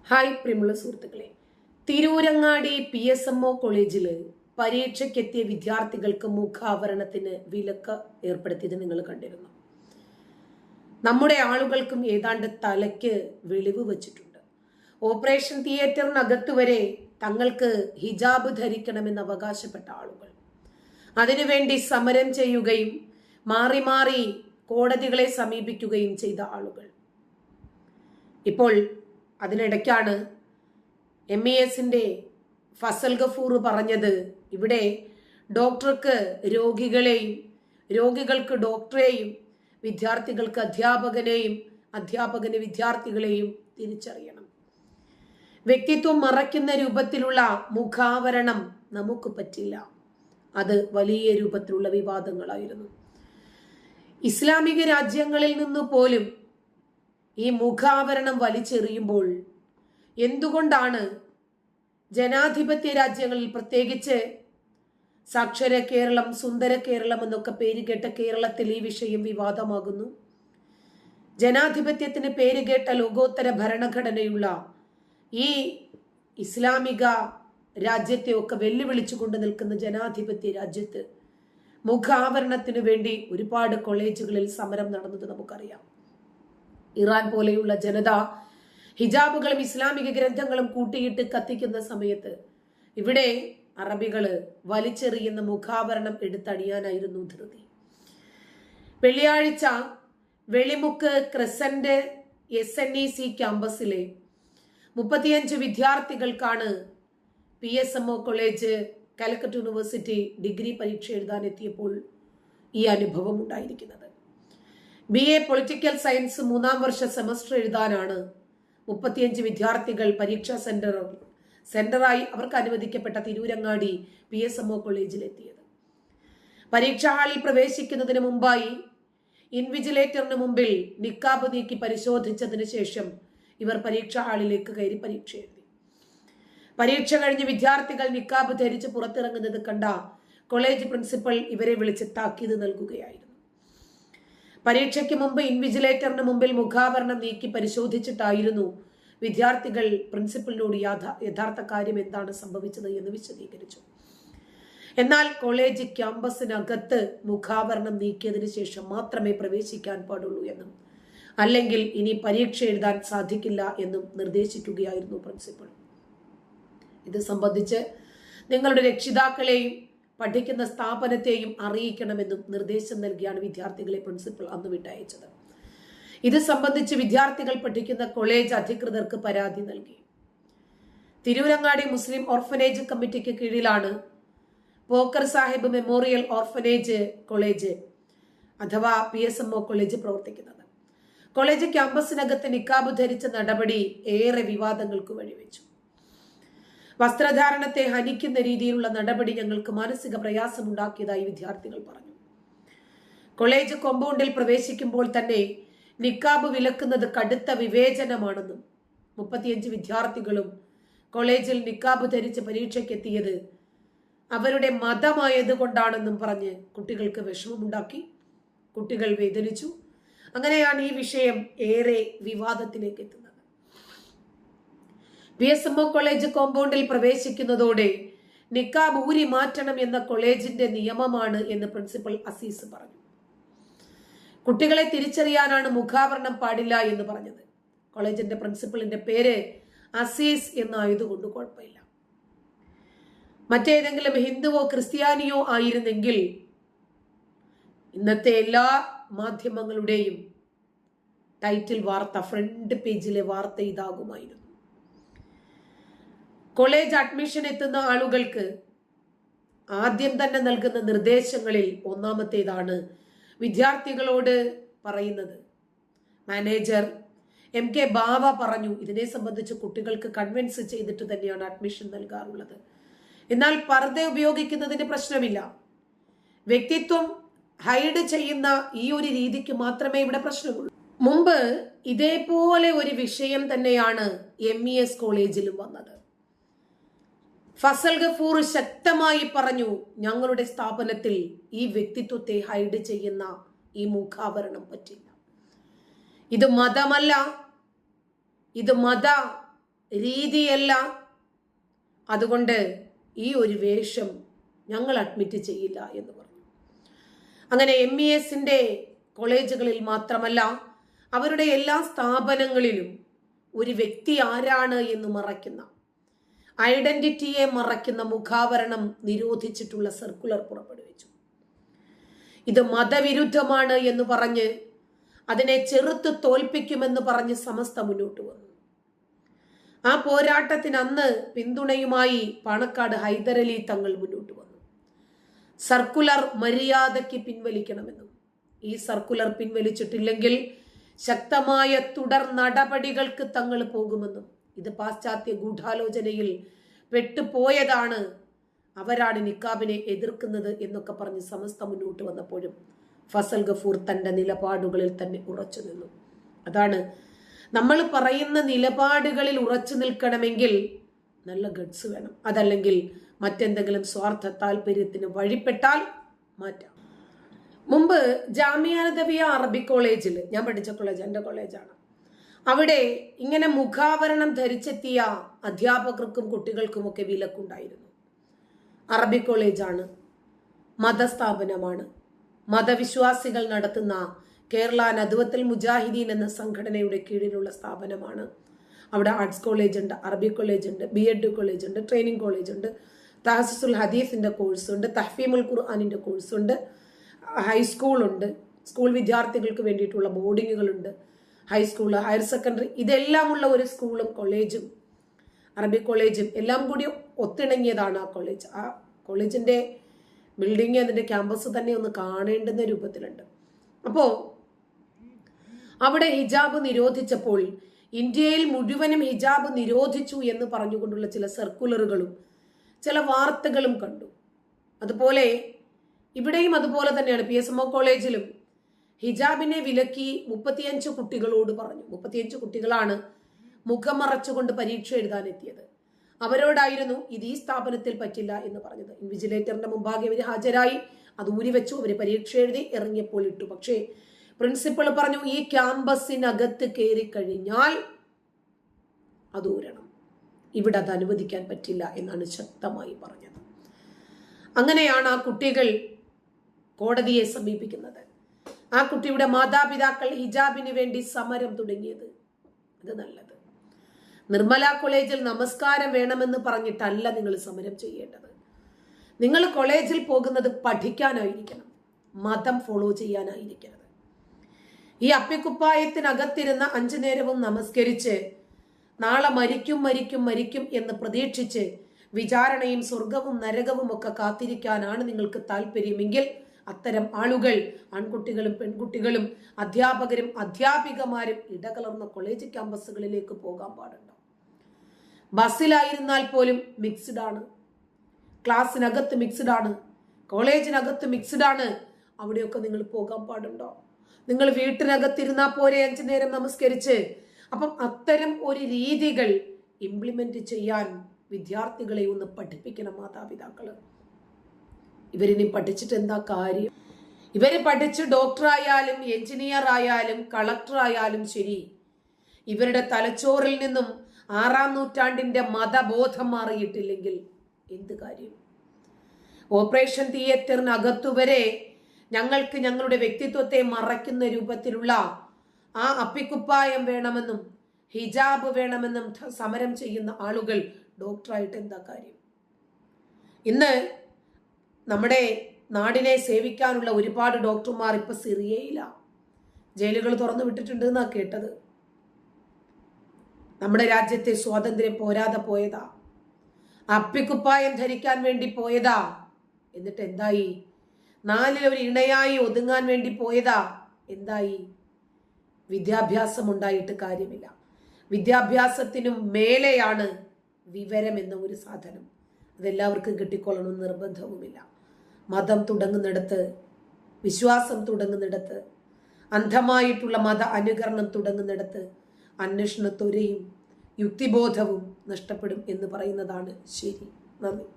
Hi പ്രിയമുള്ള സുഹൃത്തുക്കളെ, Tirurangadi PSMO കോളേജിൽ പരീക്ഷയ്ക്കെത്തിയ വിദ്യാർത്ഥികൾക്ക് മുഖാവരണത്തിന് വിലക്ക് ഏർപ്പെടുത്തിയത് നിങ്ങൾ കണ്ടിരുന്നു. നമ്മുടെ ആളുകൾക്കും ഏതാണ്ട് തലയ്ക്ക് വെളിവ് വച്ചിട്ടുണ്ട്. ഓപ്പറേഷൻ തിയേറ്ററിനകത്ത് വരെ തങ്ങൾക്ക് ഹിജാബ് ധരിക്കണമെന്ന് അവകാശപ്പെട്ട ആളുകൾ, അതിനുവേണ്ടി സമരം ചെയ്യുകയും മാറി മാറി കോടതികളെ സമീപിക്കുകയും ചെയ്ത ആളുകൾ. ഇപ്പോൾ അതിനിടയ്ക്കാണ് MESന്റെ ഫസൽ ഗഫൂർ പറഞ്ഞത്, ഇവിടെ ഡോക്ടർക്ക് രോഗികളെയും രോഗികൾക്ക് ഡോക്ടറെയും വിദ്യാർത്ഥികൾക്ക് അധ്യാപകനെയും അധ്യാപകന് വിദ്യാർത്ഥികളെയും തിരിച്ചറിയണം. വ്യക്തിത്വം മറയ്ക്കുന്ന രൂപത്തിലുള്ള മുഖാവരണം നമുക്ക് പറ്റില്ല. അത് വലിയ രൂപത്തിലുള്ള വിവാദങ്ങളായിരുന്നു. ഇസ്ലാമിക രാജ്യങ്ങളിൽ നിന്ന് പോലും ഈ മുഖാവരണം വലിച്ചെറിയുമ്പോൾ എന്തുകൊണ്ടാണ് ജനാധിപത്യ രാജ്യങ്ങളിൽ, പ്രത്യേകിച്ച് സാക്ഷര കേരളം, സുന്ദര കേരളം എന്നൊക്കെ പേരുകേട്ട കേരളത്തിൽ ഈ വിഷയം വിവാദമാകുന്നു? ജനാധിപത്യത്തിന് പേരുകേട്ട ലോകോത്തര ഭരണഘടനയുള്ള ഈ ഇസ്ലാമിക രാജ്യത്തെയൊക്കെ വെല്ലുവിളിച്ചുകൊണ്ട് നിൽക്കുന്ന ജനാധിപത്യ രാജ്യത്ത് മുഖാവരണത്തിനു വേണ്ടി ഒരുപാട് കോളേജുകളിൽ സമരം നടന്നത് നമുക്കറിയാം. ഇറാൻ പോലെയുള്ള ജനത ഹിജാബുകളും ഇസ്ലാമിക ഗ്രന്ഥങ്ങളും കൂട്ടിയിട്ട് കത്തിക്കുന്ന സമയത്ത് ഇവിടെ അറബികള് വലിച്ചെറിയുന്ന മുഖാവരണം എടുത്തണിയാനായിരുന്നു ധൃതി. വെള്ളിയാഴ്ച Velimukku crescent SNEC ക്യാമ്പസിലെ 35 വിദ്യാർത്ഥികൾക്കാണ് PSMO college Calicut university degree പരീക്ഷ എഴുതാൻ എത്തിയപ്പോൾ ഈ അനുഭവം ഉണ്ടായിരിക്കുന്നത്. BA പൊളിറ്റിക്കൽ സയൻസ് 3ാം വർഷ സെമസ്റ്റർ എഴുതാനാണ് 35 വിദ്യാർത്ഥികൾ പരീക്ഷാ സെന്ററായി അവർക്ക് അനുവദിക്കപ്പെട്ട തിരൂരങ്ങാടി PSMO കോളേജിൽ എത്തിയത്. പരീക്ഷാ ഹാളിൽ പ്രവേശിക്കുന്നതിന് മുമ്പായി ഇൻവിജിലേറ്ററിന് മുമ്പിൽ നിക്കാബ് നീക്കി പരിശോധിച്ചതിന് ശേഷം ഇവർ പരീക്ഷാ ഹാളിലേക്ക് കയറി പരീക്ഷ എഴുതി. പരീക്ഷ കഴിഞ്ഞ് വിദ്യാർത്ഥികൾ നിക്കാബ് ധരിച്ച് പുറത്തിറങ്ങുന്നത് കണ്ട കോളേജ് പ്രിൻസിപ്പൽ ഇവരെ വിളിച്ച് താക്കീത് നൽകുകയായിരുന്നു. പരീക്ഷയ്ക്ക് മുമ്പ് ഇൻവിജിലേറ്ററിന് മുമ്പിൽ മുഖാവരണം നീക്കി പരിശോധിച്ചിട്ടായിരുന്നു വിദ്യാർത്ഥികൾ പ്രിൻസിപ്പലിനോട് യഥാർത്ഥ കാര്യം എന്താണ് സംഭവിച്ചത് എന്ന് വിശദീകരിച്ചു. എന്നാൽ കോളേജ് ക്യാമ്പസിനകത്ത് മുഖാവരണം നീക്കിയതിനു ശേഷം മാത്രമേ പ്രവേശിക്കാൻ പാടുള്ളൂ എന്നും, അല്ലെങ്കിൽ ഇനി പരീക്ഷ എഴുതാൻ സാധിക്കില്ല എന്നും നിർദ്ദേശിക്കുകയായിരുന്നു പ്രിൻസിപ്പൽ. ഇത് സംബന്ധിച്ച് നിങ്ങളുടെ രക്ഷിതാക്കളെയും പഠിക്കുന്ന സ്ഥാപനത്തെയും അറിയിക്കണമെന്നും നിർദ്ദേശം നൽകിയാണ് വിദ്യാർത്ഥികളെ പ്രിൻസിപ്പൽ അന്ന് വിട്ടയച്ചത്. ഇത് സംബന്ധിച്ച് വിദ്യാർത്ഥികൾ പഠിക്കുന്ന കോളേജ് അധികൃതർക്ക് പരാതി നൽകി. തിരൂരങ്ങാടി മുസ്ലിം ഓർഫനേജ് കമ്മിറ്റിക്ക് കീഴിലാണ് Pokker Sahib memorial orphanage college അഥവാ PSMO കോളേജ് പ്രവർത്തിക്കുന്നത്. കോളേജ് ക്യാമ്പസിനകത്ത് നിക്കാബ് ധരിച്ച നടപടി ഏറെ വിവാദങ്ങൾക്ക് വഴിവെച്ചു. വസ്ത്രധാരണത്തെ ഹനിക്കുന്ന രീതിയിലുള്ള നടപടി ഞങ്ങൾക്ക് മാനസിക പ്രയാസമുണ്ടാക്കിയതായി വിദ്യാർത്ഥികൾ പറഞ്ഞു. കോളേജ് കോമ്പൗണ്ടിൽ പ്രവേശിക്കുമ്പോൾ തന്നെ നിക്കാബ് വിലക്കുന്നത് കടുത്ത വിവേചനമാണെന്നും 35 വിദ്യാർത്ഥികളും കോളേജിൽ നിക്കാബ് ധരിച്ച് പരീക്ഷയ്ക്കെത്തിയത് അവരുടെ മതമായതുകൊണ്ടാണെന്നും പറഞ്ഞ് കുട്ടികൾക്ക് വിഷമമുണ്ടാക്കി. കുട്ടികൾ വേദനിച്ചു. അങ്ങനെയാണ് ഈ വിഷയം ഏറെ വിവാദത്തിലേക്ക് എത്തുന്നത്. PSMO കോളേജ് കോമ്പൗണ്ടിൽ പ്രവേശിക്കുന്നതോടെ നിക്കാബ് ഊരി മാറ്റണം എന്ന കോളേജിന്റെ നിയമമാണ് എന്ന് പ്രിൻസിപ്പൽ അസീസ് പറഞ്ഞു. കുട്ടികളെ തിരിച്ചറിയാനാണ് മുഖാവരണം പാടില്ല എന്ന് പറഞ്ഞത്. കോളേജിന്റെ പ്രിൻസിപ്പലിന്റെ പേര് അസീസ് എന്നായതുകൊണ്ട് കുഴപ്പമില്ല. മറ്റേതെങ്കിലും ഹിന്ദുവോ ക്രിസ്ത്യാനിയോ ആയിരുന്നെങ്കിൽ ഇന്നത്തെ എല്ലാ മാധ്യമങ്ങളുടെയും ടൈറ്റിൽ വാർത്ത, ഫ്രണ്ട് പേജിലെ വാർത്ത ഇതാകുമായിരുന്നു. കോളേജ് അഡ്മിഷൻ എത്തുന്ന ആളുകൾക്ക് ആദ്യം തന്നെ നൽകുന്ന നിർദ്ദേശങ്ങളിൽ ഒന്നാമത്തേതാണ് വിദ്യാർത്ഥികളോട് പറയുന്നത്. മാനേജർ MK ബാവ പറഞ്ഞു, ഇതിനെ സംബന്ധിച്ച് കുട്ടികൾക്ക് കൺവിൻസ് ചെയ്തിട്ട് തന്നെയാണ് അഡ്മിഷൻ നൽകാറുള്ളത്. എന്നാൽ പർദ്ദ ഉപയോഗിക്കുന്നതിന് പ്രശ്നമില്ല. വ്യക്തിത്വം ഹൈഡ് ചെയ്യുന്ന ഈ ഒരു രീതിക്ക് മാത്രമേ ഇവിടെ പ്രശ്നമുള്ളൂ. മുമ്പ് ഇതേപോലെ ഒരു വിഷയം തന്നെയാണ് MES കോളേജിലും വന്നത്. ഫസൽ ഗഫൂർ ശക്തമായി പറഞ്ഞു, ഞങ്ങളുടെ സ്ഥാപനത്തിൽ ഈ വ്യക്തിത്വത്തെ ഹൈഡ് ചെയ്യുന്ന ഈ മുഖാവരണം പറ്റില്ല. ഇത് മതമല്ല, ഇത് മത രീതിയല്ല, അതുകൊണ്ട് ഈ ഒരു വേഷം ഞങ്ങൾ അഡ്മിറ്റ് ചെയ്യില്ല എന്ന് പറഞ്ഞു. അങ്ങനെ MESന്റെ കോളേജുകളിൽ മാത്രമല്ല, അവരുടെ എല്ലാ സ്ഥാപനങ്ങളിലും ഒരു വ്യക്തി ആരാണ് എന്ന് മറയ്ക്കുന്ന, ഐഡന്റിറ്റിയെ മറയ്ക്കുന്ന മുഖാവരണം നിരോധിച്ചിട്ടുള്ള സർക്കുലർ പുറപ്പെടുവിച്ചു. ഇത് മതവിരുദ്ധമാണ് എന്ന് പറഞ്ഞ് അതിനെ ചെറുത്ത് തോൽപ്പിക്കുമെന്ന് പറഞ്ഞ് സമസ്ത മുന്നോട്ട് വന്നു. ആ പോരാട്ടത്തിന് അന്ന് പിന്തുണയുമായി പാണക്കാട് ഹൈദരലി തങ്ങൾ മുന്നോട്ട് വന്നു. സർക്കുലർ മര്യാദയ്ക്ക് പിൻവലിക്കണമെന്നും ഈ സർക്കുലർ പിൻവലിച്ചിട്ടില്ലെങ്കിൽ ശക്തമായ തുടർ നടപടികൾക്ക് തങ്ങൾ പോകുമെന്നും, ഇത് പാശ്ചാത്യ ഗൂഢാലോചനയിൽ പെട്ടുപോയതാണ്, അവരാണ് നിക്കാബിനെ എതിർക്കുന്നത് എന്നൊക്കെ പറഞ്ഞ് സമസ്ത മുന്നോട്ട് വന്നപ്പോഴും ഫസൽ ഗഫൂർ തന്റെ നിലപാടുകളിൽ തന്നെ ഉറച്ചു നിന്നു. അതാണ്, നമ്മൾ പറയുന്ന നിലപാടുകളിൽ ഉറച്ചു നിൽക്കണമെങ്കിൽ നല്ല ഗഡ്സ് വേണം. അതല്ലെങ്കിൽ മറ്റെന്തെങ്കിലും സ്വാർത്ഥ താല്പര്യത്തിന് വഴിപ്പെട്ടാൽ മാറ്റാം. മുമ്പ് ജാമിയ നദവിയ അറബിക് കോളേജിൽ, ഞാൻ പഠിച്ച കോളേജ് എൻ്റെ കോളേജാണ്, അവിടെ ഇങ്ങനെ മുഖാവരണം ധരിച്ചെത്തിയ അധ്യാപകർക്കും കുട്ടികൾക്കുമൊക്കെ വിലക്കുണ്ടായിരുന്നു. അറബിക് കോളേജാണ്, മതസ്ഥാപനമാണ്, മതവിശ്വാസികൾ നടത്തുന്ന കേരള നദ്വത്തുൽ മുജാഹിദീൻ എന്ന സംഘടനയുടെ കീഴിലുള്ള സ്ഥാപനമാണ്. അവിടെ ആർട്സ് കോളേജ് ഉണ്ട്, അറബിക് കോളേജ് ഉണ്ട്, BEd കോളേജ് ഉണ്ട്, ട്രെയിനിങ് കോളേജ് ഉണ്ട്, തഹസിസുൽ ഹദീസിന്റെ കോഴ്സുണ്ട്, തഹ്ഫീമുൽ ഖുർആനിന്റെ കോഴ്സുണ്ട്, ഹൈസ്കൂളുണ്ട്, സ്കൂൾ വിദ്യാർത്ഥികൾക്ക് വേണ്ടിയിട്ടുള്ള ബോർഡിങ്ങുകളുണ്ട്, ഹൈസ്കൂൾ, ഹയർ സെക്കൻഡറി, ഇതെല്ലാം ഉള്ള ഒരു സ്കൂളും കോളേജും അറബിക് കോളേജും എല്ലാം കൂടി ഒത്തിണങ്ങിയതാണ് ആ കോളേജ്. ആ കോളേജിന്റെ ബിൽഡിങ്, അതിന്റെ ക്യാമ്പസ് തന്നെ ഒന്ന് കാണേണ്ടുന്ന രൂപത്തിലുണ്ട്. അപ്പോൾ അവിടെ ഹിജാബ് നിരോധിച്ചപ്പോൾ ഇന്ത്യയിൽ മുഴുവനും ഹിജാബ് നിരോധിച്ചു എന്ന് പറഞ്ഞുകൊണ്ടുള്ള ചില സർക്കുലറുകളും ചില വാർത്തകളും കണ്ടു. അതുപോലെ ഇവിടെയും അതുപോലെ തന്നെയാണ്. PSMO കോളേജിലും ഹിജാബിനെ വിലക്കി 35 കുട്ടികളോട് പറഞ്ഞു. 35 കുട്ടികളാണ് മുഖം മറച്ചുകൊണ്ട് പരീക്ഷ എഴുതാനെത്തിയത്. അവരോടായിരുന്നു ഇത് ഈ സ്ഥാപനത്തിൽ പറ്റില്ല എന്ന് പറഞ്ഞത്. ഇൻവിജിലേറ്ററിന്റെ മുമ്പാകെ അവർ ഹാജരായി, അത് ഊരി വെച്ചു, അവർ പരീക്ഷ എഴുതി ഇറങ്ങിയപ്പോൾ ഇട്ടു. പക്ഷേ പ്രിൻസിപ്പൾ പറഞ്ഞു, ഈ ക്യാമ്പസിനകത്ത് കയറി കഴിഞ്ഞാൽ അത് ഊരണം, ഇവിടെ അത് അനുവദിക്കാൻ പറ്റില്ല എന്നാണ് ശക്തമായി പറഞ്ഞത്. അങ്ങനെയാണ് ആ കുട്ടികൾ കോടതിയെ സമീപിക്കുന്നത്. ആ കുട്ടിയുടെ മാതാപിതാക്കൾ ഹിജാബിന് വേണ്ടി സമരം തുടങ്ങിയത്. അത് നല്ലത്. നിർമ്മല കോളേജിൽ നമസ്കാരം വേണമെന്ന് പറഞ്ഞിട്ടല്ല നിങ്ങൾ സമരം ചെയ്യേണ്ടത്. നിങ്ങൾ കോളേജിൽ പോകുന്നത് പഠിക്കാനായിരിക്കണം, മതം ഫോളോ ചെയ്യാനായിരിക്കരുത്. ഈ അപ്പിക്കുപ്പായത്തിനകത്തിരുന്ന 5 നേരവും നമസ്കരിച്ച് നാളെ മരിക്കും മരിക്കും മരിക്കും എന്ന് പ്രതീക്ഷിച്ച് വിചാരണയും സ്വർഗവും നരകവും ഒക്കെ കാത്തിരിക്കാനാണ് നിങ്ങൾക്ക് താല്പര്യമെങ്കിൽ അത്തരം ആളുകൾ, ആൺകുട്ടികളും പെൺകുട്ടികളും അധ്യാപകരും അധ്യാപികമാരും ഇടകലർന്ന കോളേജ് ക്യാമ്പസുകളിലേക്ക് പോകാൻ പാടുണ്ടോ? ബസ്സിലായിരുന്നാൽ പോലും മിക്സ്ഡ് ആണ്, ക്ലാസ്സിനകത്ത് മിക്സ്ഡ് ആണ്, കോളേജിനകത്ത് മിക്സ്ഡ് ആണ്. അവിടെയൊക്കെ നിങ്ങൾ പോകാൻ പാടുണ്ടോ? നിങ്ങൾ വീട്ടിനകത്തിരുന്നാൽ പോരെ 5 നേരം നമസ്കരിച്ച്? അപ്പം അത്തരം ഒരു രീതികൾ ഇംപ്ലിമെന്റ് ചെയ്യാൻ വിദ്യാർത്ഥികളെ ഒന്ന് പഠിപ്പിക്കണം മാതാപിതാക്കള്. ഇവരിനി പഠിച്ചിട്ട് എന്താ കാര്യം? ഇവര് പഠിച്ച് ഡോക്ടറായാലും എഞ്ചിനീയർ ആയാലും കളക്ടർ ആയാലും ശരി, ഇവരുടെ തലച്ചോറിൽ നിന്നും 6-ാം നൂറ്റാണ്ടിന്റെ മതബോധം മാറിയിട്ടില്ലെങ്കിൽ എന്ത് കാര്യം? ഓപ്പറേഷൻ തിയേറ്ററിനകത്തുവരെ ഞങ്ങൾക്ക് ഞങ്ങളുടെ വ്യക്തിത്വത്തെ മറയ്ക്കുന്ന രൂപത്തിലുള്ള ആ അപ്പിക്കുപ്പായം വേണമെന്നും ഹിജാബ് വേണമെന്നും സമരം ചെയ്യുന്ന ആളുകൾ ഡോക്ടറായിട്ട് എന്താ കാര്യം? ഇന്ന് നമ്മുടെ നാടിനെ സേവിക്കാനുള്ള ഒരുപാട് ഡോക്ടർമാർ ഇപ്പൊ സിറിയയില, ജയിലുകൾ തുറന്നു വിട്ടിട്ടുണ്ട് എന്നാ കേട്ടത്. നമ്മുടെ രാജ്യത്തെ സ്വാതന്ത്ര്യം പോരാതെ പോയതാ, അപ്പിക്കുപ്പായം ധരിക്കാൻ വേണ്ടി പോയതാ. എന്നിട്ട് എന്തായി? 4 ഒരു ഇണയായി ഒതുങ്ങാൻ വേണ്ടി പോയതാ. എന്തായി? വിദ്യാഭ്യാസം ഉണ്ടായിട്ട് കാര്യമില്ല. വിദ്യാഭ്യാസത്തിനും മേലെയാണ് വിവരം എന്ന ഒരു സാധനം. അതെല്ലാവർക്കും കിട്ടിക്കൊള്ളണമെന്ന് നിർബന്ധവുമില്ല. മതം തുടങ്ങുന്നിടത്ത്, വിശ്വാസം തുടങ്ങുന്നിടത്ത്, അന്ധമായിട്ടുള്ള മത അനുകരണം തുടങ്ങുന്നിടത്ത് അന്വേഷണത്വരയും യുക്തിബോധവും നഷ്ടപ്പെടും എന്ന് പറയുന്നതാണ് ശരി. നന്ദി.